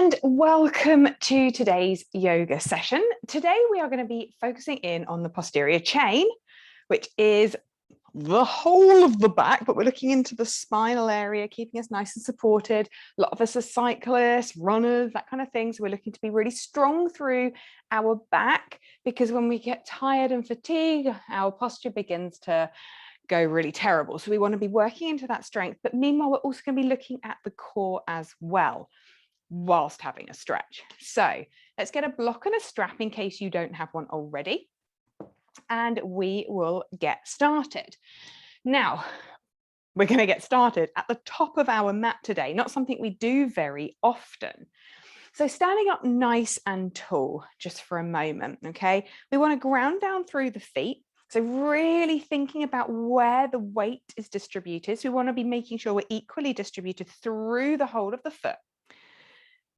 And welcome to today's yoga session. Today we are going to be focusing in on the posterior chain, which is the whole of the back, but we're looking into the spinal area, keeping us nice and supported. A lot of us are cyclists, runners, that kind of thing. So we're looking to be really strong through our back, because when we get tired and fatigued, our posture begins to go really terrible. So we want to be working into that strength. But meanwhile, we're also going to be looking at the core as well, whilst having a stretch. So let's get a block and a strap in case you don't have one already, and we will get started. Now, we're going to get started at the top of our mat today, not something we do very often. So standing up nice and tall just for a moment, okay? We want to ground down through the feet. So really thinking about where the weight is distributed. So we want to be making sure we're equally distributed through the whole of the foot.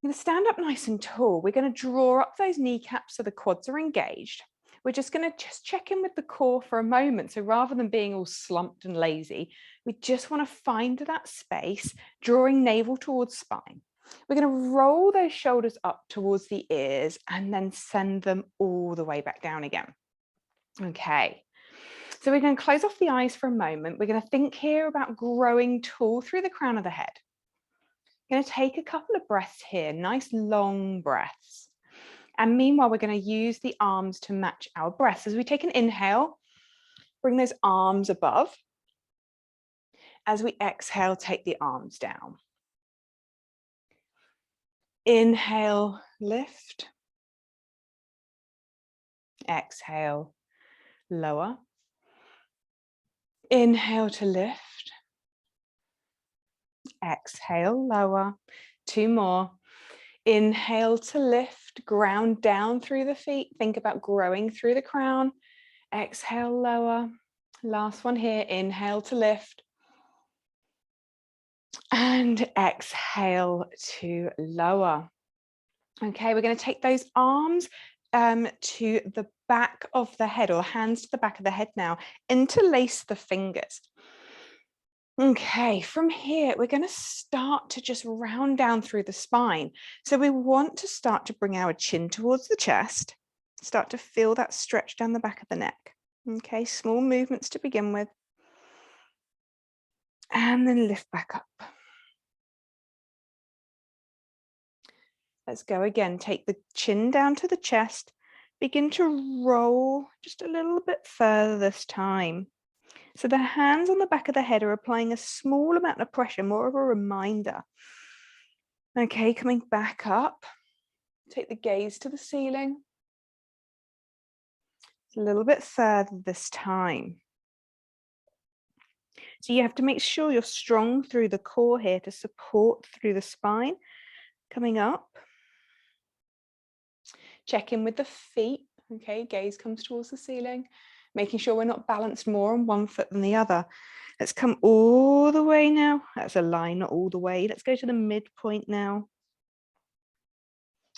I'm going to stand up nice and tall. We're going to draw up those kneecaps so the quads are engaged. We're just going to check in with the core for a moment. So rather than being all slumped and lazy, we just want to find that space, drawing navel towards spine. We're going to roll those shoulders up towards the ears and then send them all the way back down again. Okay. So we're going to close off the eyes for a moment. We're going to think here about growing tall through the crown of the head. Going to take a couple of breaths here, nice long breaths. And meanwhile, we're going to use the arms to match our breaths. As we take an inhale, bring those arms above. As we exhale, take the arms down. Inhale, lift. Exhale, lower. Inhale to lift. Exhale, lower. Two more. Inhale to lift, ground down through the feet. Think about growing through the crown. Exhale, lower. Last one here. Inhale to lift. And exhale to lower. Okay, we're going to take those arms to the back of the head, or hands to the back of the head now. Interlace the fingers. Okay, from here, we're going to start to just round down through the spine. So we want to start to bring our chin towards the chest, start to feel that stretch down the back of the neck. Okay, small movements to begin with. And then lift back up. Let's go again. Take the chin down to the chest. Begin to roll just a little bit further this time. So the hands on the back of the head are applying a small amount of pressure, more of a reminder. Okay, coming back up. Take the gaze to the ceiling. A little bit further this time. So you have to make sure you're strong through the core here to support through the spine. Coming up. Check in with the feet. Okay, gaze comes towards the ceiling. Making sure we're not balanced more on one foot than the other. Let's come all the way now. That's a line, not all the way. Let's go to the midpoint now.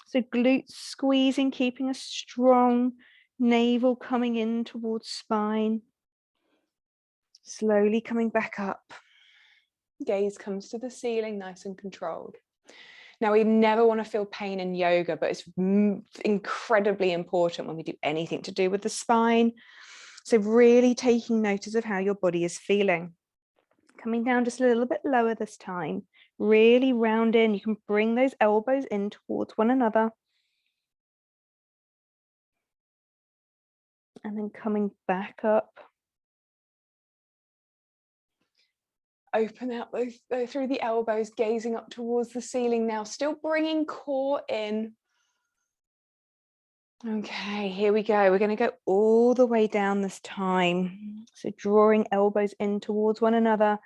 So glutes squeezing, keeping a strong navel coming in towards spine. Slowly coming back up. Gaze comes to the ceiling, nice and controlled. Now, we never want to feel pain in yoga, but it's incredibly important when we do anything to do with the spine. So really taking notice of how your body is feeling. Coming down just a little bit lower this time. Really round in. You can bring those elbows in towards one another. And then coming back up. Open out through the elbows, gazing up towards the ceiling now. Still bringing core in. Okay, here we go. We're going to go all the way down this time. So drawing elbows in towards one another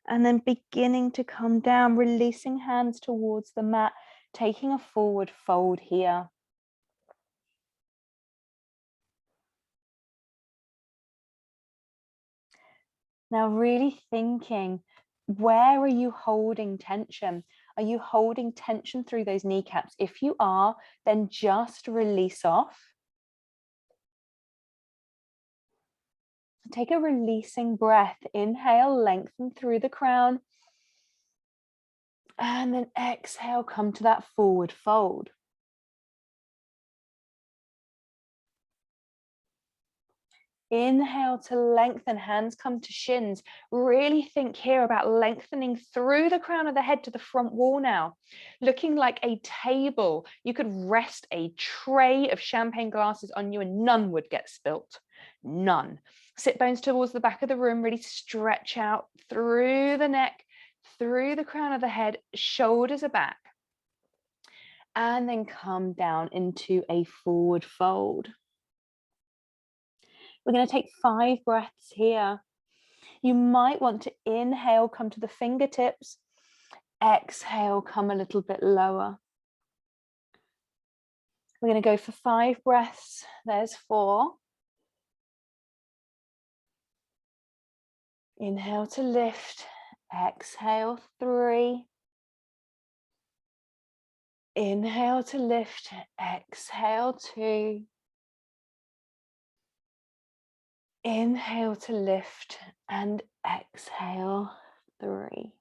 and then beginning to come down, releasing hands towards the mat, taking a forward fold here. Now really thinking, where are you holding tension? Are you holding tension through those kneecaps? If you are, then just release off. Take a releasing breath. Inhale, lengthen through the crown. And then exhale, come to that forward fold. Inhale to lengthen, hands come to shins. Really think here about lengthening through the crown of the head to the front wall now. Looking like a table. You could rest a tray of champagne glasses on you and none would get spilt. None. Sit bones towards the back of the room, really stretch out through the neck, through the crown of the head, shoulders are back. And then come down into a forward fold. We're going to take 5 breaths here. You might want to inhale, come to the fingertips. Exhale, come a little bit lower. We're going to go for 5 breaths. There's 4. Inhale to lift. Exhale, 3. Inhale to lift. Exhale, 2. Inhale to lift and exhale, 3.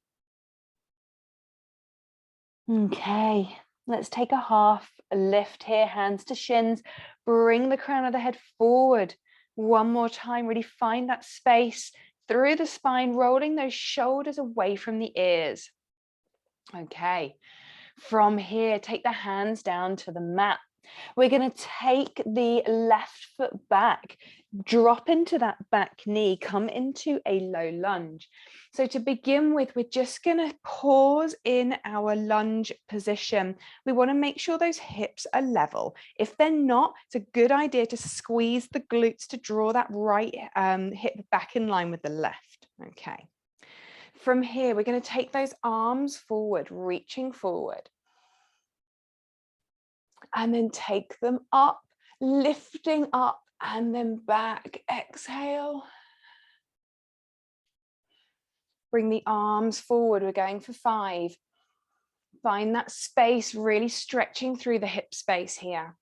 Okay, let's take a half lift here, hands to shins. Bring the crown of the head forward. One more time, really find that space through the spine, rolling those shoulders away from the ears. Okay, from here, take the hands down to the mat. We're going to take the left foot back, drop into that back knee, come into a low lunge. So to begin with, we're just going to pause in our lunge position. We want to make sure those hips are level. If they're not, it's a good idea to squeeze the glutes to draw that right hip back in line with the left. Okay. From here, we're going to take those arms forward, reaching forward. And then take them up, lifting up and then back. Exhale. Bring the arms forward. We're going for 5. Find that space, really stretching through the hip space here.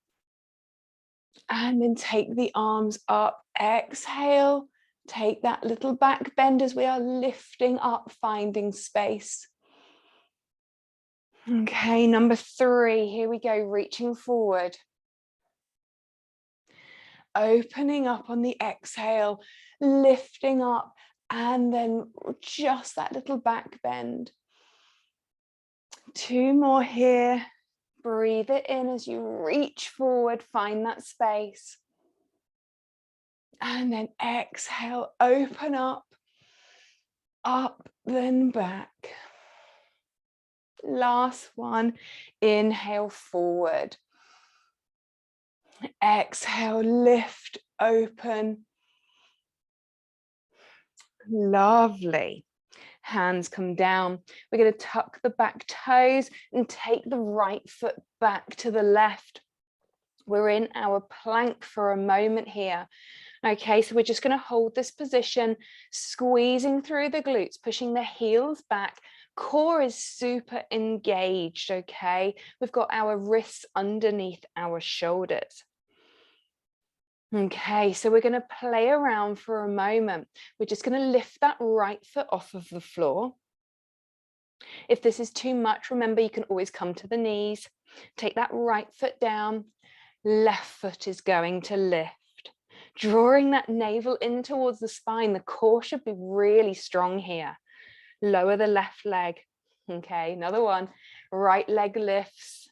And then take the arms up. Exhale. Take that little back bend as we are lifting up, finding space. Okay, number 3, here we go, reaching forward. Opening up on the exhale, lifting up, and then just that little back bend. 2 more here. Breathe it in as you reach forward, find that space. And then exhale, open up, then back. Last one, inhale forward. Exhale, lift, open. Lovely. Hands come down. We're going to tuck the back toes and take the right foot back to the left. We're in our plank for a moment here. Okay, so we're just going to hold this position, squeezing through the glutes, pushing the heels back. Core is super engaged, okay? We've got our wrists underneath our shoulders. Okay, so we're going to play around for a moment. We're just going to lift that right foot off of the floor. If this is too much, remember you can always come to the knees. Take that right foot down. Left foot is going to lift. Drawing that navel in towards the spine. The core should be really strong here. Lower the left leg. Okay, another one. Right leg lifts.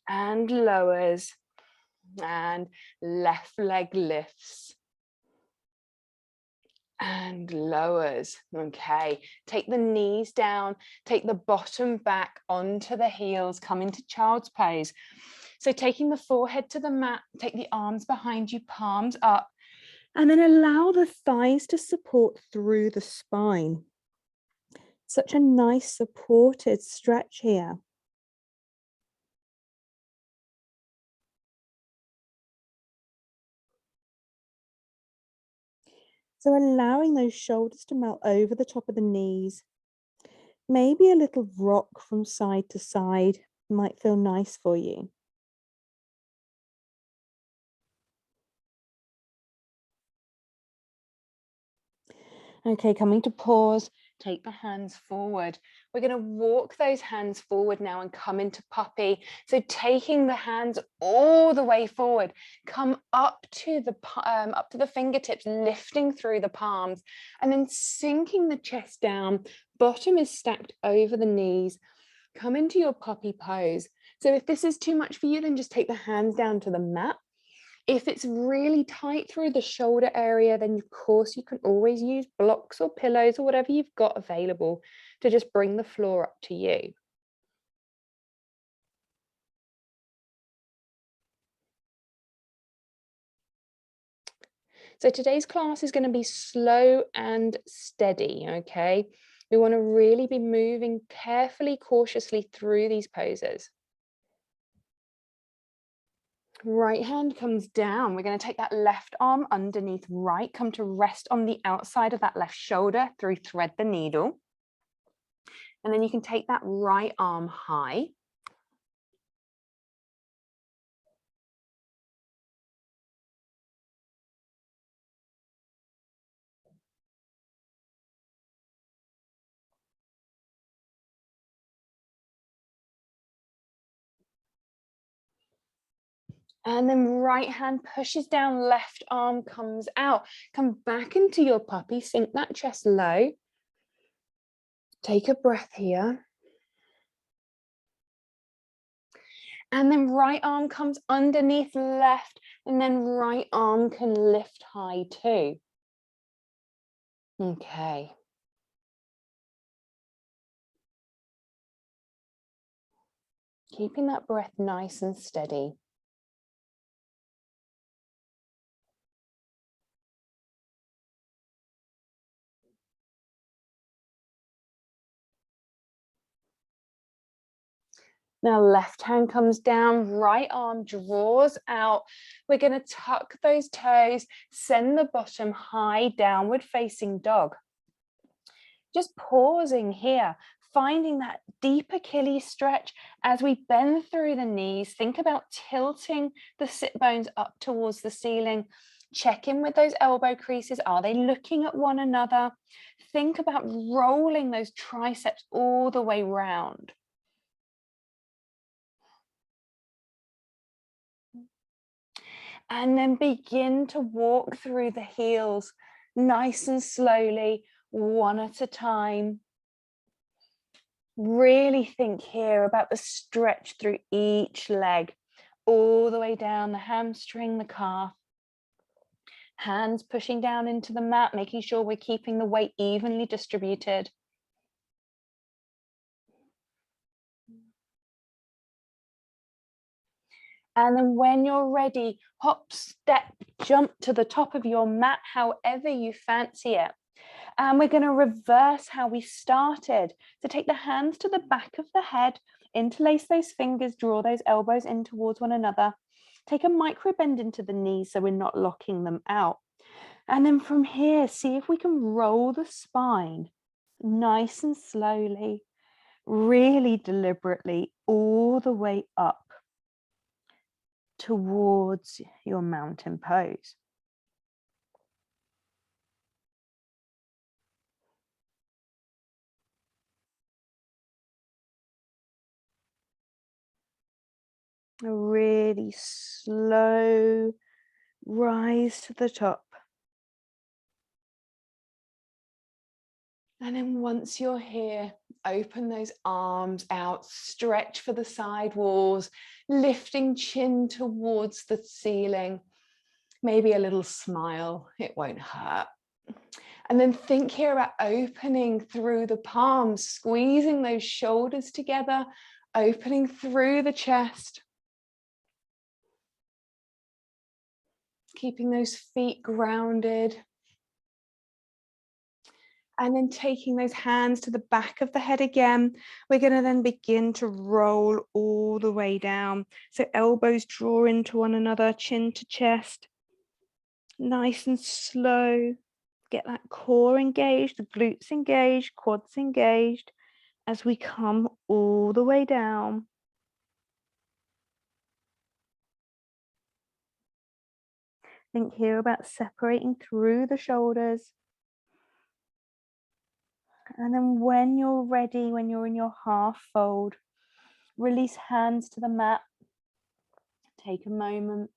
And lowers. And left leg lifts. And lowers. Okay, take the knees down, take the bottom back onto the heels, come into child's pose. So taking the forehead to the mat, take the arms behind you, palms up, and then allow the thighs to support through the spine. Such a nice supported stretch here. So allowing those shoulders to melt over the top of the knees. Maybe a little rock from side to side might feel nice for you. Okay, coming to pause, Take the hands forward. We're going to walk those hands forward now and come into puppy. So taking the hands all the way forward, come up to the fingertips, lifting through the palms, and then sinking the chest down. Bottom is stacked over the knees. Come into your puppy pose. So if this is too much for you, then just take the hands down to the mat. If it's really tight through the shoulder area, then of course you can always use blocks or pillows or whatever you've got available to just bring the floor up to you. So today's class is going to be slow and steady, okay? We want to really be moving carefully, cautiously through these poses. Right hand comes down. We're going to take that left arm underneath right, come to rest on the outside of that left shoulder through thread the needle. And then you can take that right arm high. And then right hand pushes down, left arm comes out. Come back into your puppy, sink that chest low. Take a breath here. And then right arm comes underneath left, and then right arm can lift high too. Okay. Keeping that breath nice and steady. Now left hand comes down, right arm draws out. We're going to tuck those toes, send the bottom high, downward facing dog. Just pausing here, finding that deep Achilles stretch as we bend through the knees. Think about tilting the sit bones up towards the ceiling. Check in with those elbow creases. Are they looking at one another? Think about rolling those triceps all the way round. And then begin to walk through the heels nice and slowly, one at a time. Really think here about the stretch through each leg, all the way down the hamstring, the calf. Hands pushing down into the mat, making sure we're keeping the weight evenly distributed. And then when you're ready, hop, step, jump to the top of your mat, however you fancy it. And we're going to reverse how we started. So take the hands to the back of the head, interlace those fingers, draw those elbows in towards one another. Take a micro bend into the knees so we're not locking them out. And then from here, see if we can roll the spine nice and slowly, really deliberately, all the way up towards your mountain pose. A really slow rise to the top. And then once you're here, open those arms out, stretch for the side walls, lifting chin towards the ceiling. Maybe a little smile, it won't hurt. And then think here about opening through the palms, squeezing those shoulders together, opening through the chest. Keeping those feet grounded. And then taking those hands to the back of the head again, we're going to then begin to roll all the way down. So elbows draw into one another, chin to chest. Nice and slow. Get that core engaged, the glutes engaged, quads engaged as we come all the way down. Think here about separating through the shoulders. And then when you're ready, when you're in your half fold, release hands to the mat. Take a moment.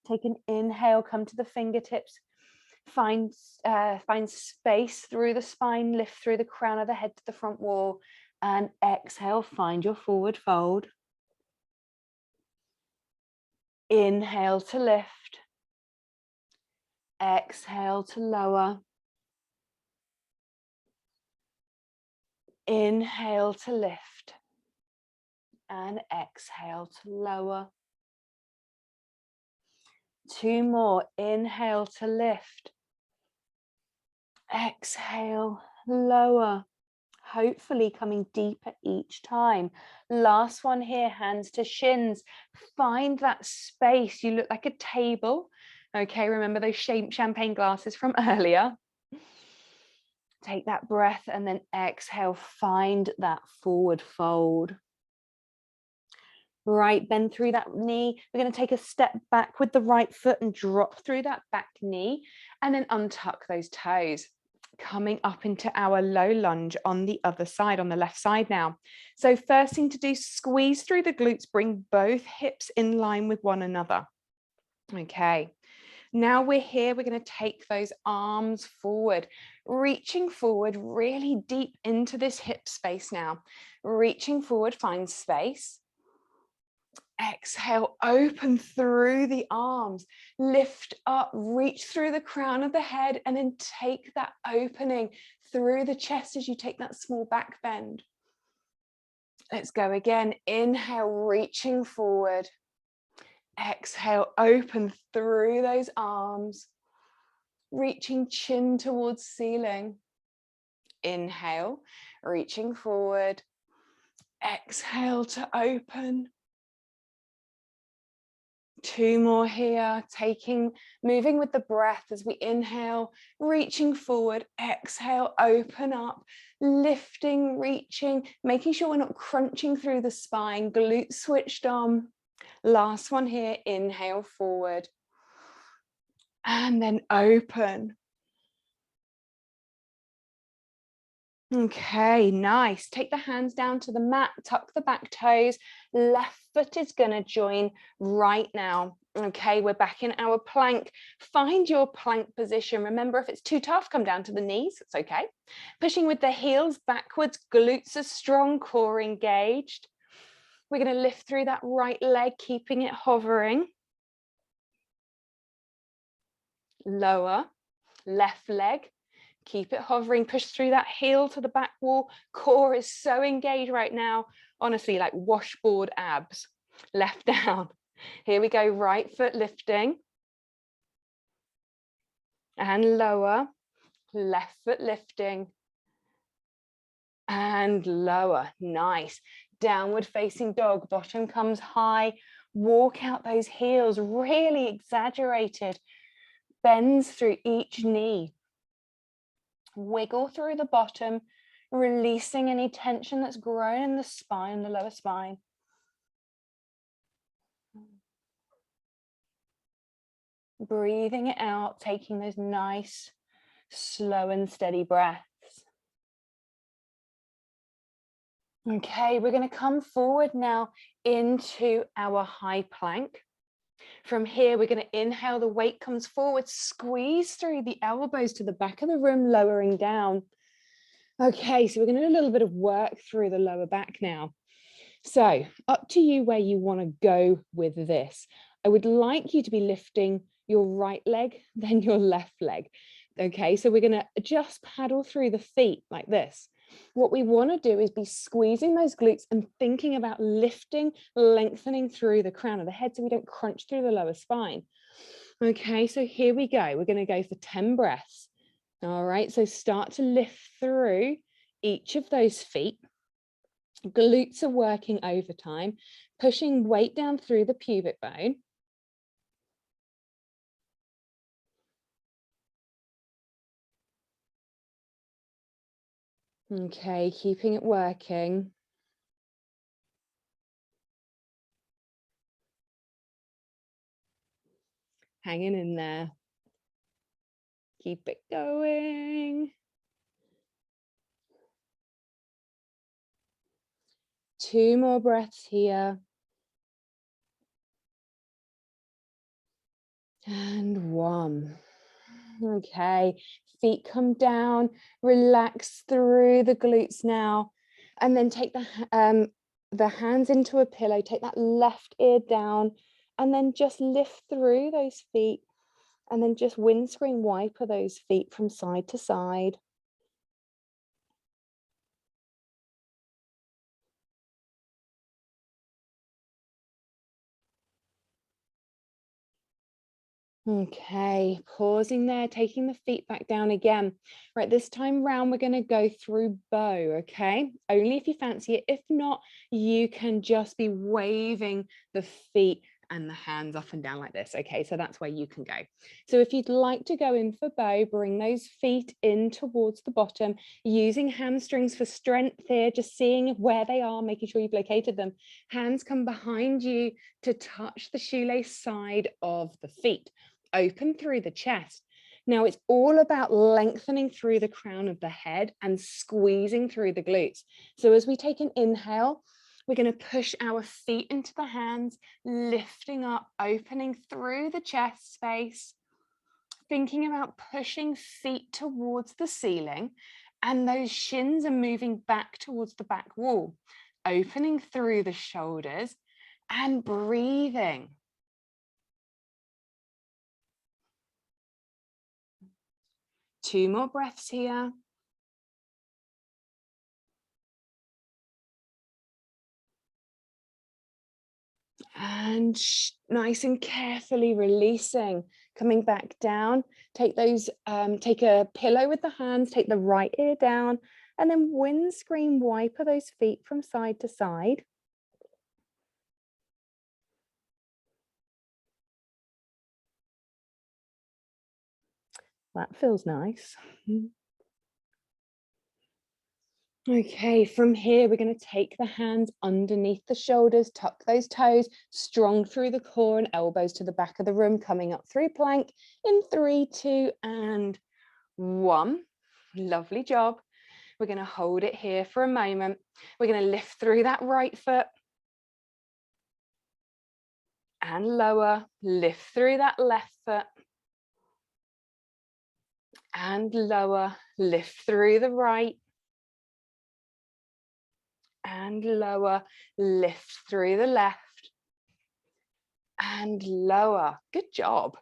Take an inhale, come to the fingertips. Find space through the spine, lift through the crown of the head to the front wall. And exhale, find your forward fold. Inhale to lift. Exhale to lower. Inhale to lift. And exhale to lower. 2 more. Inhale to lift. Exhale, lower. Hopefully coming deeper each time. Last one here, hands to shins. Find that space. You look like a table. Okay, remember those champagne glasses from earlier. Take that breath and then exhale, find that forward fold. Right, bend through that knee. We're going to take a step back with the right foot and drop through that back knee and then untuck those toes. Coming up into our low lunge on the other side, on the left side now. So first thing to do, squeeze through the glutes, bring both hips in line with one another. Okay, now we're here, we're going to take those arms forward, reaching forward really deep into this hip space now. Reaching forward, find space. Exhale, open through the arms, lift up, reach through the crown of the head, and then take that opening through the chest as you take that small back bend. Let's go again. Inhale, reaching forward. Exhale, open through those arms, reaching chin towards ceiling. Inhale, reaching forward. Exhale to open. 2 more here, moving with the breath as we inhale, reaching forward, exhale, open up, lifting, reaching, making sure we're not crunching through the spine, glutes switched on. Last one here, inhale forward, and then open. Okay, nice. Take the hands down to the mat, tuck the back toes. Left foot is going to join right now. Okay, we're back in our plank. Find your plank position. Remember, if it's too tough, come down to the knees. It's okay. Pushing with the heels backwards, glutes are strong, core engaged. We're going to lift through that right leg, keeping it hovering. Lower, left leg. Keep it hovering, push through that heel to the back wall. Core is so engaged right now. Honestly, like washboard abs. Left down. Here we go, right foot lifting. And lower. Left foot lifting. And lower. Nice. Downward facing dog. Bottom comes high. Walk out those heels. Really exaggerated. Bends through each knee. Wiggle through the bottom, releasing any tension that's grown in the spine, the lower spine. Breathing it out, taking those nice, slow and steady breaths. Okay, we're going to come forward now into our high plank. From here, we're going to inhale, the weight comes forward, squeeze through the elbows to the back of the room, lowering down. Okay, so we're going to do a little bit of work through the lower back now. So up to you where you want to go with this. I would like you to be lifting your right leg, then your left leg. Okay, so we're going to just paddle through the feet like this. What we want to do is be squeezing those glutes and thinking about lifting, lengthening through the crown of the head so we don't crunch through the lower spine. Okay, so here we go. We're going to go for 10 breaths. All right, so start to lift through each of those feet. Glutes are working overtime, pushing weight down through the pubic bone. Okay, keeping it working. Hanging in there. Keep it going. 2 more breaths here. And 1. Okay, feet come down, relax through the glutes now, and then take the hands into a pillow, take that left ear down, and then just lift through those feet, and then just windscreen wiper those feet from side to side. Okay, pausing there, taking the feet back down again. Right, this time round, we're going to go through bow, okay? Only if you fancy it. If not, you can just be waving the feet and the hands up and down like this, okay? So that's where you can go. So if you'd like to go in for bow, bring those feet in towards the bottom, using hamstrings for strength here, just seeing where they are, making sure you've located them. Hands come behind you to touch the shoelace side of the feet. Open through the chest. Now it's all about lengthening through the crown of the head and squeezing through the glutes. So as we take an inhale, we're going to push our feet into the hands, lifting up, opening through the chest space, thinking about pushing feet towards the ceiling, and those shins are moving back towards the back wall, opening through the shoulders and breathing. Two more breaths here. And nice and carefully releasing, coming back down. Take a pillow with the hands, take the right ear down, and then windscreen wiper those feet from side to side. That feels nice. Okay, from here, we're going to take the hands underneath the shoulders, tuck those toes, strong through the core and elbows to the back of the room, coming up through plank in 3, 2, and 1. Lovely job. We're going to hold it here for a moment. We're going to lift through that right foot and lower, lift through that left foot and lower, lift through the right and lower, lift through the left and lower. Good job.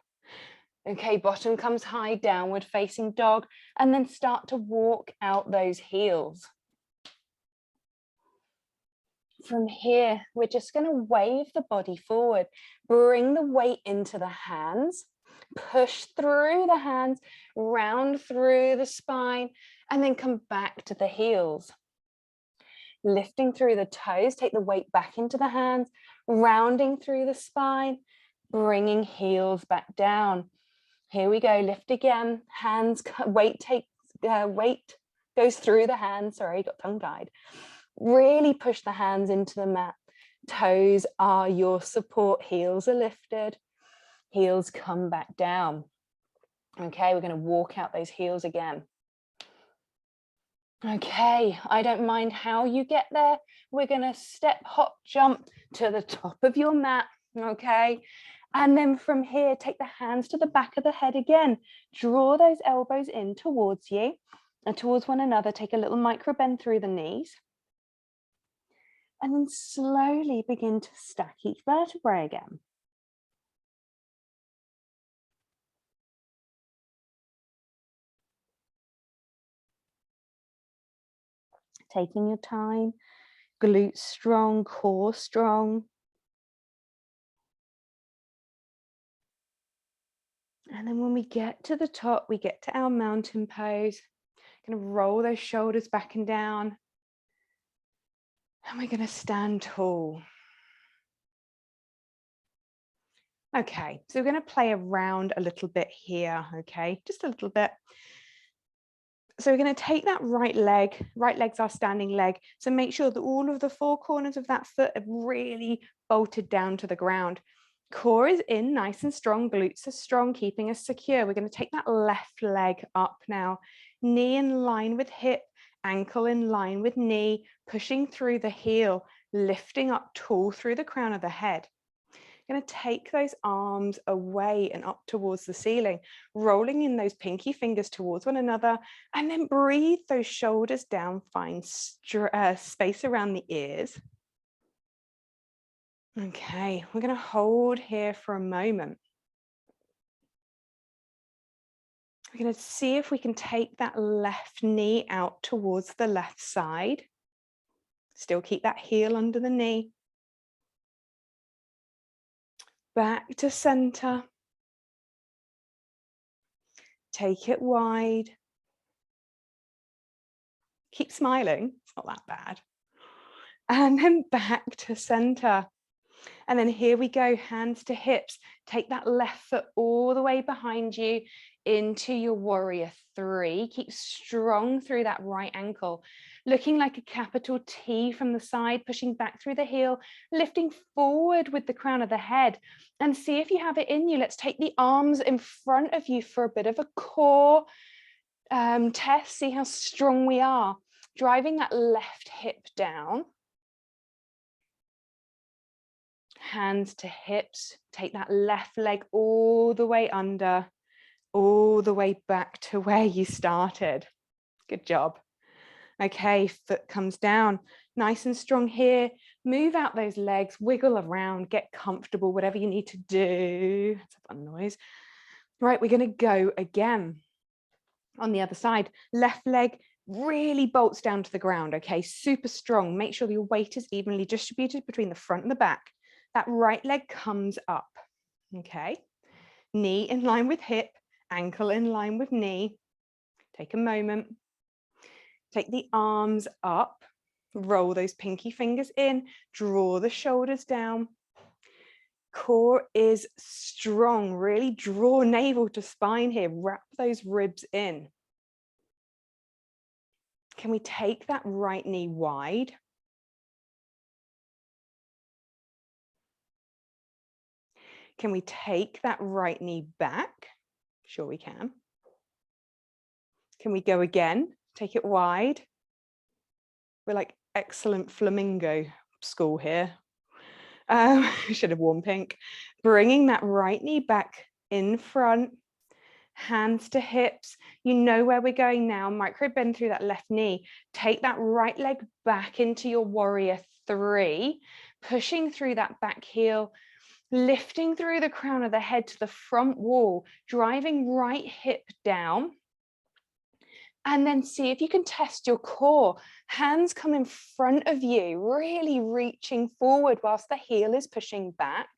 Okay, bottom comes high, downward facing dog, and then start to walk out those heels. From here, we're just going to wave the body forward, bring the weight into the hands, push through the hands, round through the spine, and then come back to the heels. Lifting through the toes, take the weight back into the hands, rounding through the spine, bringing heels back down. Here we go, lift again, hands, weight goes through the hands, sorry, got tongue-tied. Really push the hands into the mat. Toes are your support, heels are lifted, heels come back down. Okay, we're going to walk out those heels again. Okay, I don't mind how you get there. We're going to step, hop, jump to the top of your mat, okay? And then from here, take the hands to the back of the head again. Draw those elbows in towards you and towards one another. Take a little micro bend through the knees. And then slowly begin to stack each vertebrae again. Taking your time, glutes strong, core strong. And then when we get to the top, we get to our mountain pose. Going to roll those shoulders back and down. And we're going to stand tall. Okay, so we're going to play around a little bit here, okay? Just a little bit. So we're going to take that right leg's our standing leg. So make sure that all of the 4 corners of that foot are really bolted down to the ground. Core is in, nice and strong, glutes are strong, keeping us secure. We're going to take that left leg up now, knee in line with hip, ankle in line with knee, pushing through the heel, lifting up tall through the crown of the head. Going to take those arms away and up towards the ceiling, rolling in those pinky fingers towards one another, and then breathe those shoulders down, find space around the ears. Okay, we're going to hold here for a moment. We're going to see if we can take that left knee out towards the left side. Still keep that heel under the knee. Back to center. Take it wide. Keep smiling, it's not that bad. And then back to center. And then here we go, hands to hips. Take that left foot all the way behind you into your warrior three. Keep strong through that right ankle, looking like a capital T from the side, pushing back through the heel, lifting forward with the crown of the head. And see if you have it in you. Let's take the arms in front of you for a bit of a core test. See how strong we are. Driving that left hip down. Hands to hips, take that left leg all the way under, all the way back to where you started. Good job. Okay, foot comes down, nice and strong here. Move out those legs, wiggle around, get comfortable, whatever you need to do. It's a fun noise. Right, we're gonna go again. On the other side, left leg really bolts down to the ground, okay? Super strong. Make sure your weight is evenly distributed between the front and the back. That right leg comes up, okay? Knee in line with hip, ankle in line with knee. Take a moment. Take the arms up, roll those pinky fingers in, draw the shoulders down. Core is strong, really draw navel to spine here, wrap those ribs in. Can we take that right knee wide? Can we take that right knee back? Sure we can. Can we go again? Take it wide. We're like excellent flamingo school here. Should have worn pink. Bringing that right knee back in front, hands to hips. You know where we're going now. Micro bend through that left knee. Take that right leg back into your warrior three, pushing through that back heel, lifting through the crown of the head to the front wall, driving right hip down. And then see if you can test your core. Hands come in front of you, really reaching forward whilst the heel is pushing back.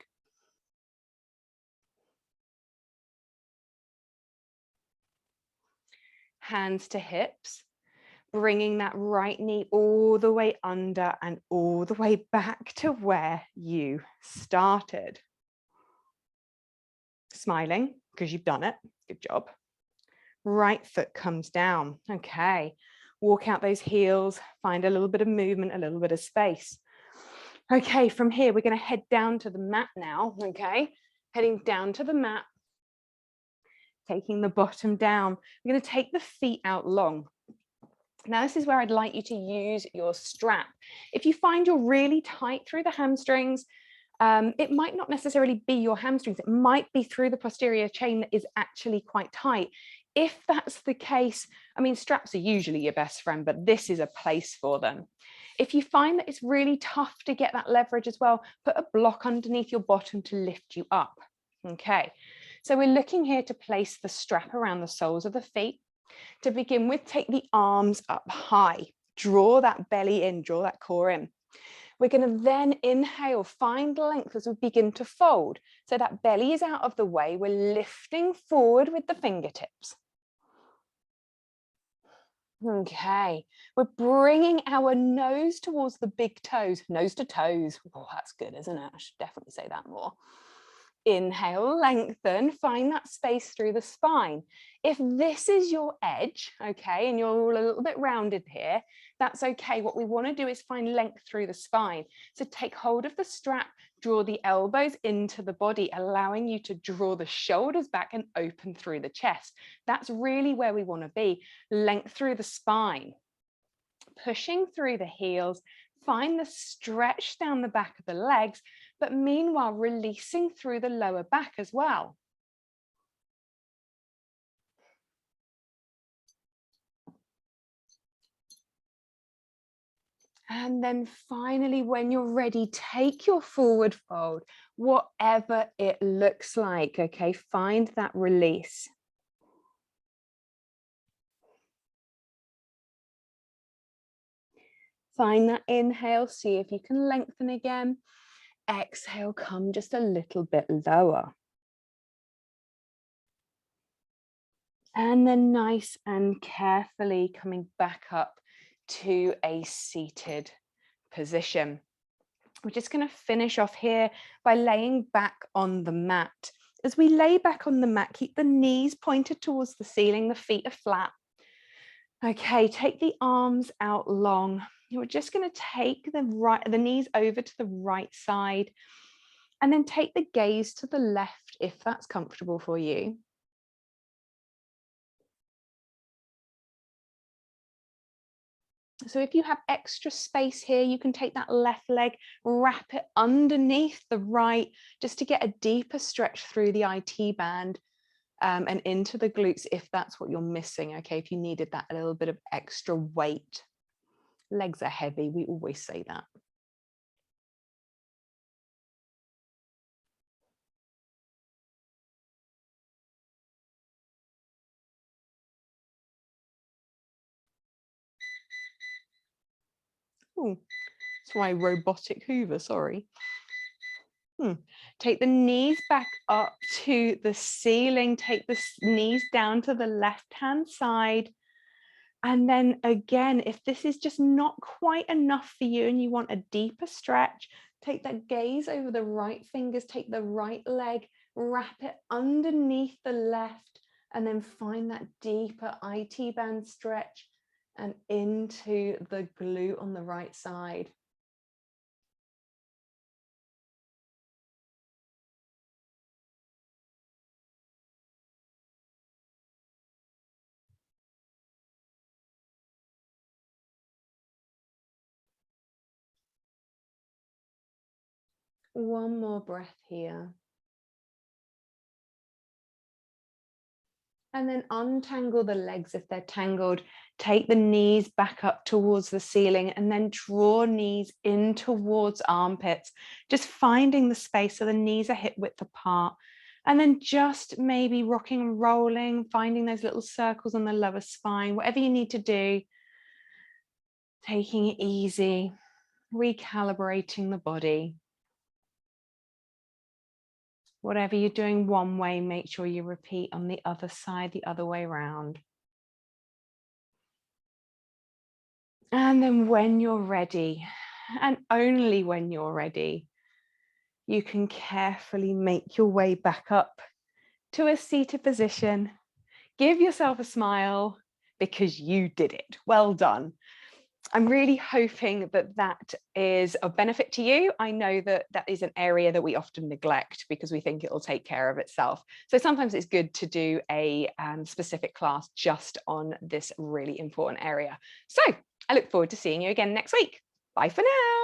Hands to hips, bringing that right knee all the way under and all the way back to where you started. Smiling because you've done it. Good job. Right foot comes down. Okay, walk out those heels, find a little bit of movement, a little bit of space. Okay, from here, we're going to head down to the mat now. Okay, heading down to the mat, taking the bottom down. We're going to take the feet out long. Now, this is where I'd like you to use your strap. If you find you're really tight through the hamstrings, it might not necessarily be your hamstrings. It might be through the posterior chain that is actually quite tight. If that's the case, I mean, straps are usually your best friend, but this is a place for them. If you find that it's really tough to get that leverage as well, put a block underneath your bottom to lift you up. Okay, so we're looking here to place the strap around the soles of the feet. To begin with, take the arms up high, draw that belly in, draw that core in. We're going to then inhale, find length as we begin to fold. So that belly is out of the way. We're lifting forward with the fingertips. Okay, we're bringing our nose towards the big toes, nose to toes. Oh, that's good, isn't it? I should definitely say that more. Inhale, lengthen, find that space through the spine. If this is your edge, okay, and you're all a little bit rounded here, that's okay. What we want to do is find length through the spine. So take hold of the strap, draw the elbows into the body, allowing you to draw the shoulders back and open through the chest. That's really where we want to be. Length through the spine, pushing through the heels, find the stretch down the back of the legs, but meanwhile releasing through the lower back as well. And then finally, when you're ready, take your forward fold, whatever it looks like, okay? Find that release. Find that inhale, see if you can lengthen again. Exhale, come just a little bit lower. And then nice and carefully coming back up to a seated position. We're just going to finish off here by laying back on the mat. As we lay back on the mat, keep the knees pointed towards the ceiling, the feet are flat. Okay, take the arms out long. We're just going to take the knees over to the right side and then take the gaze to the left if that's comfortable for you. So if you have extra space here, you can take that left leg, wrap it underneath the right, just to get a deeper stretch through the IT band and into the glutes if that's what you're missing, okay, if you needed that a little bit of extra weight. Legs are heavy, we always say that. Oh, that's my robotic Hoover, sorry. Take the knees back up to the ceiling, take the knees down to the left-hand side. And then again, if this is just not quite enough for you and you want a deeper stretch, take that gaze over the right fingers, take the right leg, wrap it underneath the left, and then find that deeper IT band stretch and into the glute on the right side. One more breath here. And then untangle the legs if they're tangled. Take the knees back up towards the ceiling and then draw knees in towards armpits, just finding the space so the knees are hip width apart. And then just maybe rocking and rolling, finding those little circles on the lower spine, whatever you need to do. Taking it easy, recalibrating the body. Whatever you're doing one way, make sure you repeat on the other side, the other way around. And then when you're ready, and only when you're ready, you can carefully make your way back up to a seated position. Give yourself a smile because you did it. Well done. I'm really hoping that that is of benefit to you. I know that that is an area that we often neglect because we think it'll take care of itself. So sometimes it's good to do a specific class just on this really important area. So I look forward to seeing you again next week. Bye for now.